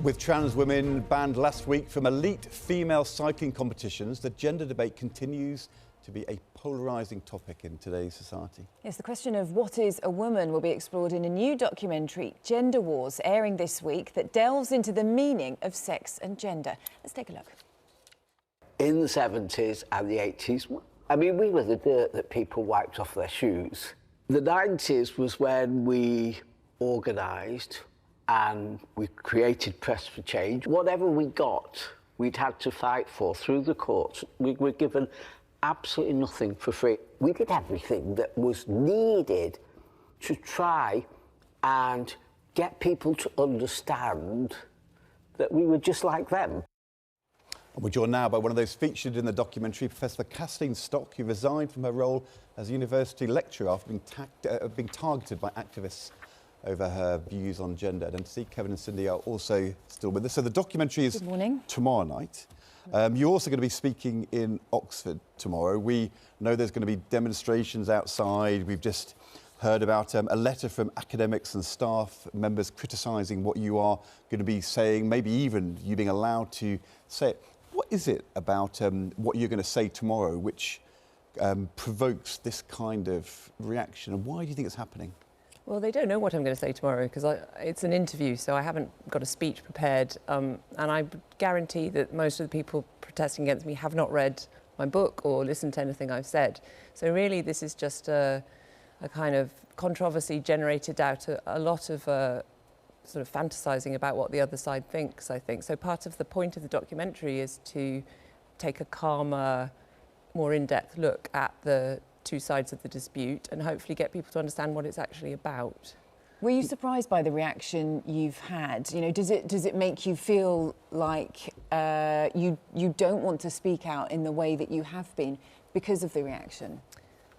With trans women banned last week from elite female cycling competitions, the gender debate continues to be a polarising topic in today's society. Yes, the question of what is a woman will be explored in a new documentary, Gender Wars, airing this week, that delves into the meaning of sex and gender. Let's take a look. In the 70s and the 80s, I mean, we were the dirt that people wiped off their shoes. The 90s was when we organised and we created Press for Change. Whatever we got, we'd had to fight for through the courts. We were given absolutely nothing for free. We did everything that was needed to try and get people to understand that we were just like them. And we're joined now by one of those featured in the documentary, Professor Kathleen Stock, who resigned from her role as a university lecturer after being targeted by activists over her views on gender identity. Kevin and Cindy are also still with us. So the documentary is tomorrow night. You're also going to be speaking in Oxford tomorrow. We know there's going to be demonstrations outside. We've just heard about a letter from academics and staff members criticising what you are going to be saying, maybe even you being allowed to say it. What is it about what you're going to say tomorrow which provokes this kind of reaction, and why do you think it's happening? Well, they don't know what I'm going to say tomorrow because it's an interview, so I haven't got a speech prepared. And I guarantee that most of the people protesting against me have not read my book or listened to anything I've said. So really, this is just a kind of controversy generated out a lot of sort of fantasising about what the other side thinks, I think. So part of the point of the documentary is to take a calmer, more in-depth look at the two sides of the dispute and hopefully get people to understand what it's actually about. Were you surprised by the reaction you've had? You know, does it make you feel like you don't want to speak out in the way that you have been because of the reaction?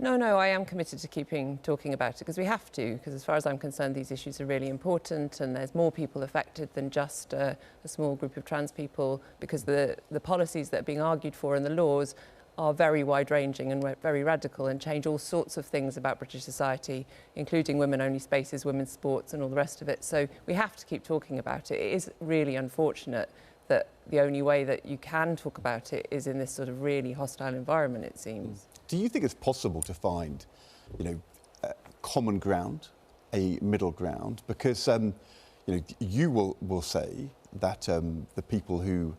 No, I am committed to talking about it because we have to, because as far as I'm concerned, these issues are really important and there's more people affected than just a small group of trans people, because the policies that are being argued for and the laws are very wide-ranging and very radical and change all sorts of things about British society, including women-only spaces, women's sports and all the rest of it. So we have to keep talking about it. It is really unfortunate that the only way that you can talk about it is in this sort of really hostile environment, it seems. Do you think it's possible to find, common ground, a middle ground? Because, you will say that the people who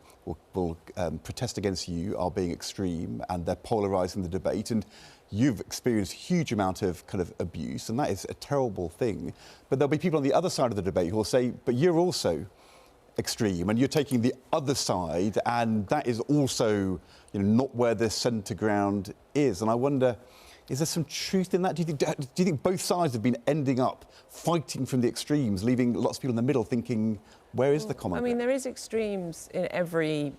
will protest against you are being extreme and they're polarising the debate, and you've experienced a huge amount of kind of abuse, and that is a terrible thing. But there'll be people on the other side of the debate who will say, but you're also extreme and you're taking the other side, and that is also not where the centre ground is. And I wonder, is there some truth in that? Do you think both sides have been ending up fighting from the extremes, leaving lots of people in the middle thinking, where is the common ground? I mean, there is extremes in every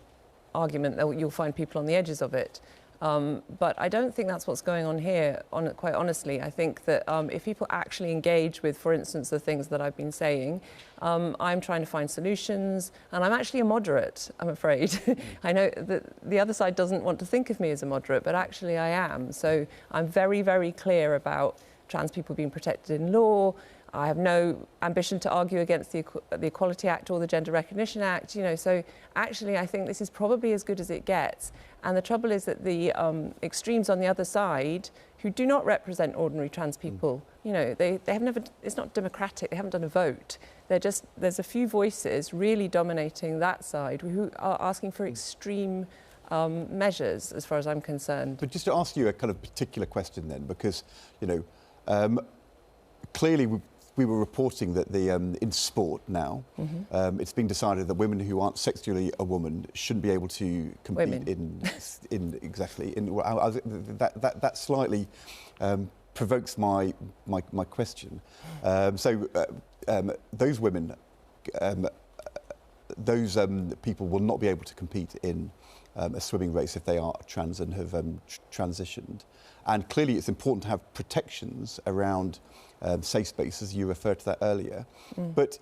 argument. You'll find people on the edges of it. But I don't think that's what's going on here, quite honestly. I think that if people actually engage with, for instance, the things that I've been saying, I'm trying to find solutions, and I'm actually a moderate, I'm afraid. I know that the other side doesn't want to think of me as a moderate, but actually I am. So I'm very, very clear about trans people being protected in law. I have no ambition to argue against the Equality Act or the Gender Recognition Act, so actually I think this is probably as good as it gets. And the trouble is that the extremes on the other side, who do not represent ordinary trans people, they have never, it's not democratic, they haven't done a vote. There's a few voices really dominating that side who are asking for extreme measures, as far as I'm concerned. But just to ask you a kind of particular question then, because, clearly we were reporting that in sport now, it's been decided that women who aren't sexually a woman shouldn't be able to compete that slightly provokes my question. Those women, those people will not be able to compete in a swimming race if they are trans and have transitioned. And clearly it's important to have protections around safe spaces. You referred to that earlier. But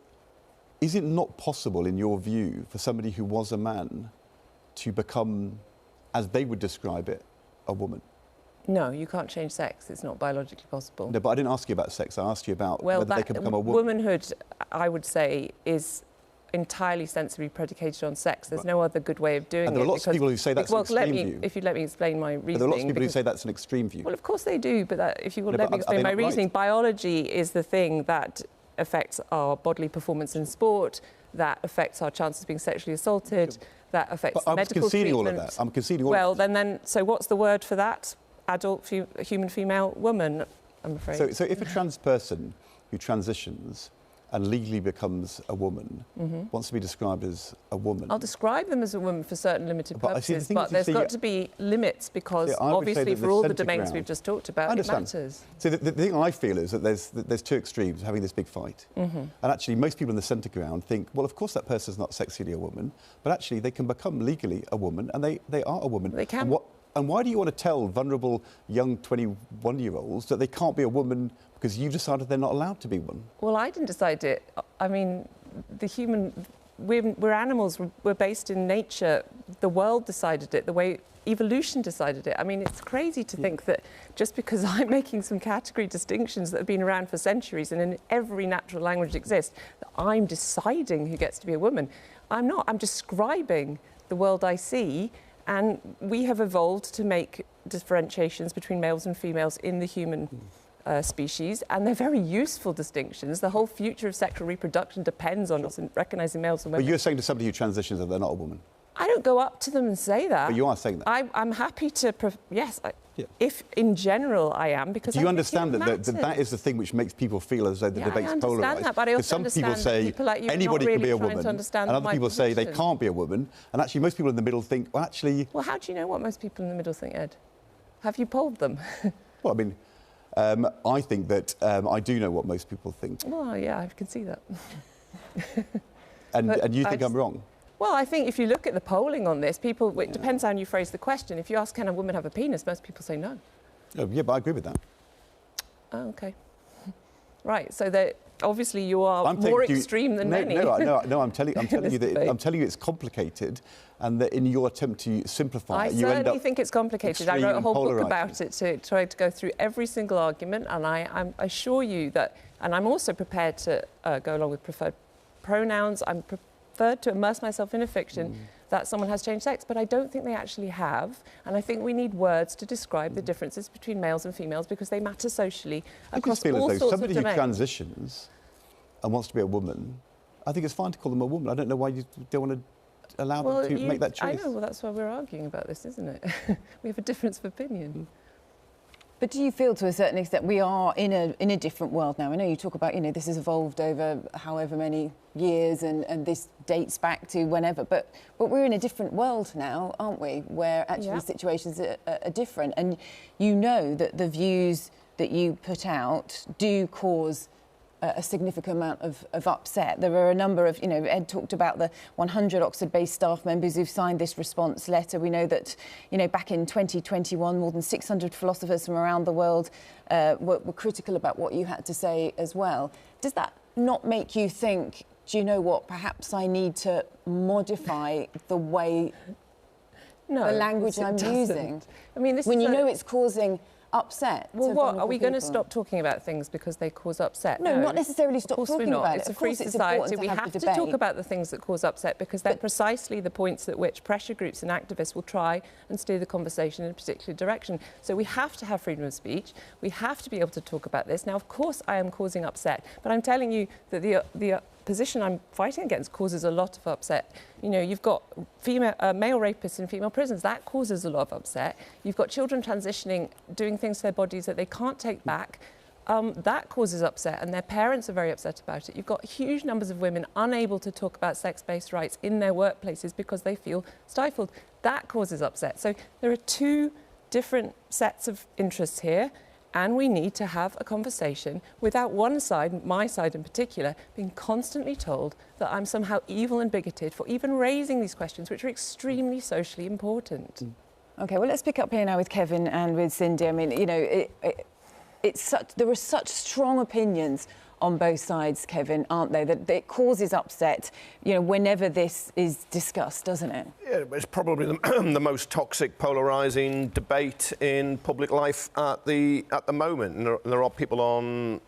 is it not possible, in your view, for somebody who was a man to become, as they would describe it, a woman? No, you can't change sex. It's not biologically possible. No, but I didn't ask you about sex. I asked you about whether they can become a woman. Womanhood, I would say, is entirely sensibly predicated on sex. There's no other good way of doing it. And there are lots of people who say that's an extreme view. If you'd let me explain my reasoning. There are lots of people who say that's an extreme view. Well, of course they do, but if you will let me explain my reasoning, biology is the thing that affects our bodily performance in sport, that affects our chances of being sexually assaulted, that affects medical treatment. All of that. I'm conceding all of that. Well, then, so what's the word for that? Adult, human female, woman, I'm afraid. So if a trans person who transitions and legally becomes a woman, wants to be described as a woman. I'll describe them as a woman for certain limited purposes, but there's got to be limits because obviously for all the domains we've just talked about, it matters. So the thing I feel is that there's two extremes having this big fight. And actually most people in the centre ground think, well, of course that person's not sexually a woman, but actually they can become legally a woman and they are a woman. They can. And why do you want to tell vulnerable young 21-year-olds that they can't be a woman because you decided they're not allowed to be one? Well, I didn't decide it. I mean, we're animals. We're based in nature. The world decided it. The way evolution decided it. I mean, it's crazy to think that just because I'm making some category distinctions that have been around for centuries and in every natural language exists, that I'm deciding who gets to be a woman. I'm not. I'm describing the world I see. And we have evolved to make differentiations between males and females in the human species, and they're very useful distinctions. The whole future of sexual reproduction depends on us recognising males and women. But you're saying to somebody who transitions that they're not a woman? I don't go up to them and say that. But you are saying that? I'm happy to... If in general I am, because do you understand that is the thing which makes people feel as though the debate's polarised? I understand that, but I also understand some people say people like you anybody really can be a woman, and other people say they can't be a woman, and actually most people in the middle think, well, actually... Well, how do you know what most people in the middle think, Ed? Have you polled them? Well, I mean, I think that I do know what most people think. Well, yeah, I can see that. and you think I'm wrong? Well, I think if you look at the polling on this, it depends how you phrase the question. If you ask, can a woman have a penis, most people say no. Oh, yeah, but I agree with that. Oh, OK. Right, so obviously you are more extreme than many. No, I'm telling you it's complicated, and that in your attempt to simplify it, you end up... I certainly think it's complicated. I wrote a whole book about it to try to go through every single argument, and I assure you that... And I'm also prepared to go along with preferred pronouns. I'm preferred to immerse myself in a fiction that someone has changed sex, but I don't think they actually have. And I think we need words to describe the differences between males and females because they matter socially across all sorts of domains. Somebody who transitions and wants to be a woman, I think it's fine to call them a woman. I don't know why you don't want to allow them to make that choice. I know, well, that's why we're arguing about this, isn't it? We have a difference of opinion. But do you feel to a certain extent we are in a different world now? I know you talk about, this has evolved over however many years and this dates back to whenever, but we're in a different world now, aren't we, where actually situations are different. And you know that the views that you put out do cause a significant amount of upset. There are a number of, Ed talked about the 100 Oxford-based staff members who've signed this response letter. We know that, back in 2021, more than 600 philosophers from around the world were critical about what you had to say as well. Does that not make you think, do you know what, perhaps I need to modify the way, the language I'm using? I mean, when you know it's causing upset. Well, what are we going to stop talking about things because they cause upset? No, not necessarily stop talking about it. It's a free society. We have to talk about the things that cause upset because they're precisely the points at which pressure groups and activists will try and steer the conversation in a particular direction. So we have to have freedom of speech. We have to be able to talk about this. Now, of course, I am causing upset, but I'm telling you that the position I'm fighting against causes a lot of upset. You've got male rapists in female prisons. That causes a lot of upset. You've got children transitioning, doing things to their bodies that they can't take back. That causes upset, and their parents are very upset about it. You've got huge numbers of women unable to talk about sex-based rights in their workplaces because they feel stifled. That causes upset. So there are two different sets of interests here. And we need to have a conversation without one side, my side in particular, being constantly told that I'm somehow evil and bigoted for even raising these questions, which are extremely socially important. OK, well, let's pick up here now with Kevin and with Cindy. I mean, there are such strong opinions on both sides, Kevin, aren't they, that it causes upset, whenever this is discussed, doesn't it? Yeah, it's probably the most toxic, polarising debate in public life at the moment. And there are people on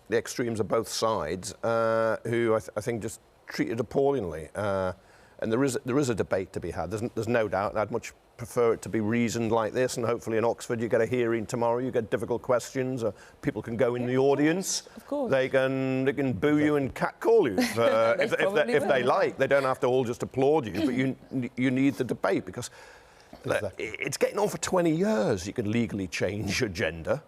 the extremes of both sides who I think just treated appallingly. And there is a debate to be had. There's no doubt. And I'd much prefer it to be reasoned like this, and hopefully in Oxford you get a hearing tomorrow, you get difficult questions, people can go in the audience. Of course. They can boo you and catcall you if they like. They don't have to all just applaud you, but you need the debate, because it's getting on for 20 years. You can legally change your gender.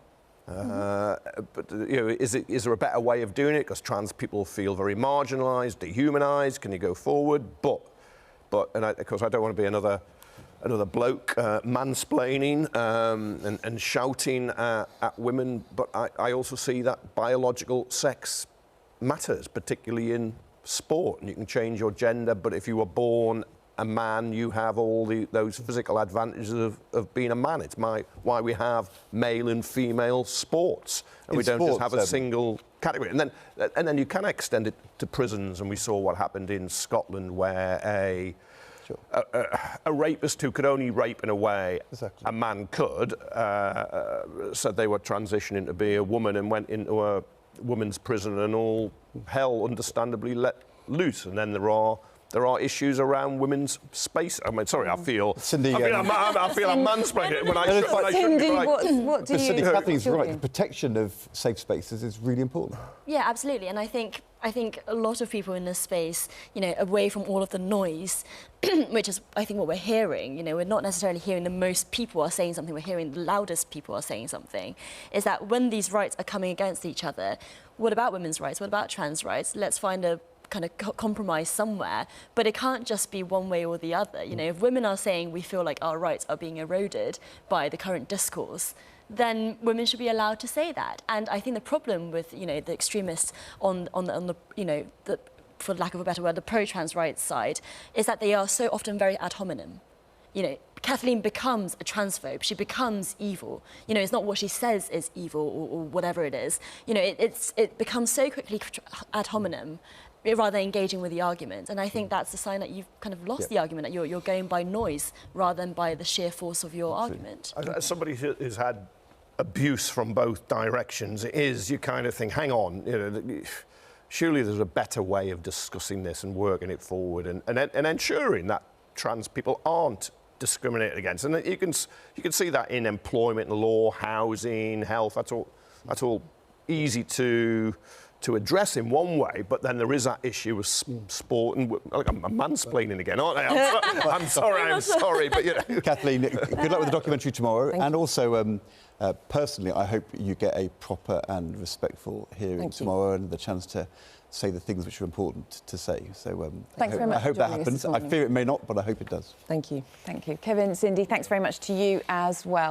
But is there a better way of doing it? Because trans people feel very marginalised, dehumanised. Can you go forward? Of course, I don't want to be another bloke mansplaining and shouting at women. But I also see that biological sex matters, particularly in sport. And you can change your gender, but if you were born a man, you have all those physical advantages of being a man. It's why we have male and female sports, and we don't just have a single category. And then you can extend it to prisons, and we saw what happened in Scotland, where a rapist who could only rape in a way a man could, said they were transitioning to be a woman and went into a women's prison, and all hell understandably let loose. And then there are issues around women's space. I mean, sorry, I feel Cindy, I'm mansplaining when I shouldn't be. What do you... Cindy, Kathleen's right. The protection of safe spaces is really important. Yeah, absolutely. And I think a lot of people in this space, away from all of the noise, which is, I think, what we're hearing, we're not necessarily hearing the most people are saying something, we're hearing the loudest people are saying something, is that when these rights are coming against each other, what about women's rights? What about trans rights? Let's find a kind of compromise somewhere, but it can't just be one way or the other. If women are saying we feel like our rights are being eroded by the current discourse, then women should be allowed to say that. And I think the problem with the extremists on the for lack of a better word, the pro-trans rights side, is that they are so often very ad hominem. Kathleen becomes a transphobe. She becomes evil. It's not what she says is evil or whatever it is. It becomes so quickly ad hominem, rather than engaging with the argument. And I think that's a sign that you've kind of lost the argument, that you're going by noise rather than by the sheer force of your argument. As somebody who's had abuse from both directions, you kind of think, hang on, surely there's a better way of discussing this and working it forward and ensuring that trans people aren't discriminated against. And you can see that in employment law, housing, health. That's all easy to address in one way, but then there is that issue of sport, and I'm mansplaining again, aren't I? I'm sorry, but Kathleen, good luck with the documentary tomorrow. Thank you. Also, personally, I hope you get a proper and respectful hearing tomorrow and the chance to say the things which are important to say. So thanks very much. I hope that happens. I fear it may not, but I hope it does. Thank you. Thank you. Kevin, Cindy, thanks very much to you as well.